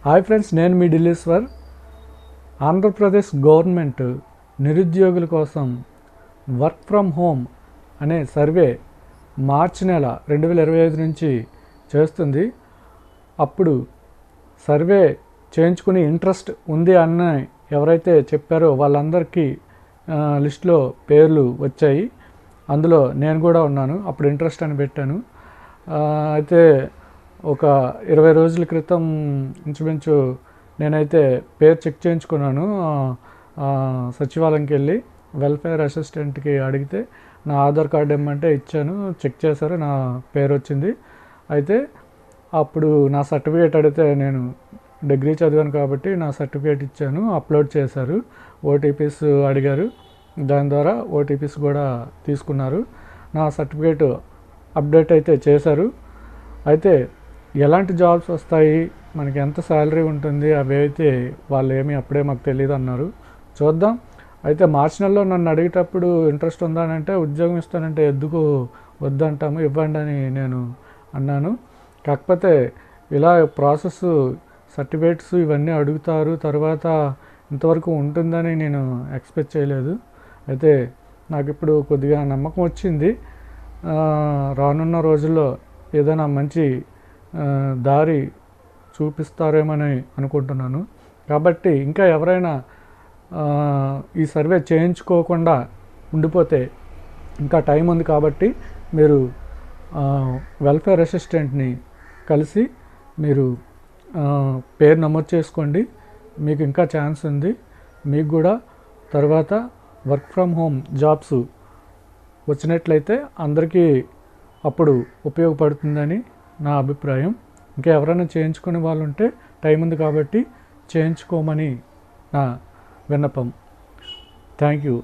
Hi friends, నేను మీ ఢిల్లీశ్వర్. Andhra Pradesh government నిరుద్యోగుల కోసం వర్క్ ఫ్రమ్ హోమ్ అనే సర్వే మార్చి నెల 2025 నుంచి చేస్తుంది. అప్పుడు సర్వే చేయించుకుని ఇంట్రెస్ట్ ఉంది అన్న ఎవరైతే చెప్పారో వాళ్ళందరికీ లిస్టులో పేర్లు వచ్చాయి. అందులో నేను కూడా ఉన్నాను. అప్పుడు ఇంట్రెస్ట్ అని పెట్టాను. అయితే ఒక 20 రోజుల క్రితం ఇంచుమించు నేనైతే పేరు చెక్ చేయించుకున్నాను. సచివాలయంకి వెళ్ళి వెల్ఫేర్ అసిస్టెంట్కి అడిగితే నా ఆధార్ కార్డు ఇమ్మంటే ఇచ్చాను. చెక్ చేశారు, నా పేరు వచ్చింది. అయితే అప్పుడు నా సర్టిఫికేట్ అడిగితే నేను డిగ్రీ చదివాను కాబట్టి నా సర్టిఫికేట్ ఇచ్చాను. అప్లోడ్ చేశారు. ఓటీపీస్ అడిగారు. దాని ద్వారా ఓటీపీస్ కూడా తీసుకున్నారు. నా సర్టిఫికేట్ అప్డేట్ అయితే చేశారు. అయితే ఎలాంటి జాబ్స్ వస్తాయి, మనకి ఎంత శాలరీ ఉంటుంది, అవి అయితే వాళ్ళు ఏమీ అప్పుడే మాకు తెలియదు అన్నారు. చూద్దాం. అయితే మార్చి నెలలో నన్ను అడిగేటప్పుడు ఇంట్రెస్ట్ ఉందా అని అంటే ఉద్యోగం ఇస్తానంటే ఎందుకు వద్దంటాము, ఇవ్వండి అని నేను అన్నాను. కాకపోతే ఇలా ప్రాసెస్ సర్టిఫికేట్స్ ఇవన్నీ అడుగుతారు, తర్వాత ఇంతవరకు ఉంటుందని నేను ఎక్స్పెక్ట్ చేయలేదు. అయితే నాకు ఇప్పుడు కొద్దిగా నమ్మకం వచ్చింది. రానున్న రోజుల్లో ఏదైనా మంచి దారి చూపిస్తారేమని అనుకుంటున్నాను. కాబట్టి ఇంకా ఎవరైనా ఈ సర్వే చేయించుకోకుండా ఉండిపోతే ఇంకా టైం ఉంది కాబట్టి మీరు వెల్ఫేర్ అసిస్టెంట్ని కలిసి మీరు పేరు నమోదు చేసుకోండి. మీకు ఇంకా ఛాన్స్ ఉంది. మీకు కూడా తర్వాత వర్క్ ఫ్రమ్ హోమ్ జాబ్స్ వచ్చినట్లయితే అందరికీ అప్పుడు ఉపయోగపడుతుందని నా అభిప్రాయం. ఇంకా ఎవరైనా చేయించుకునే వాళ్ళు ఉంటే టైం ఉంది కాబట్టి చేయించుకోమని నా విన్నపం. Thank you.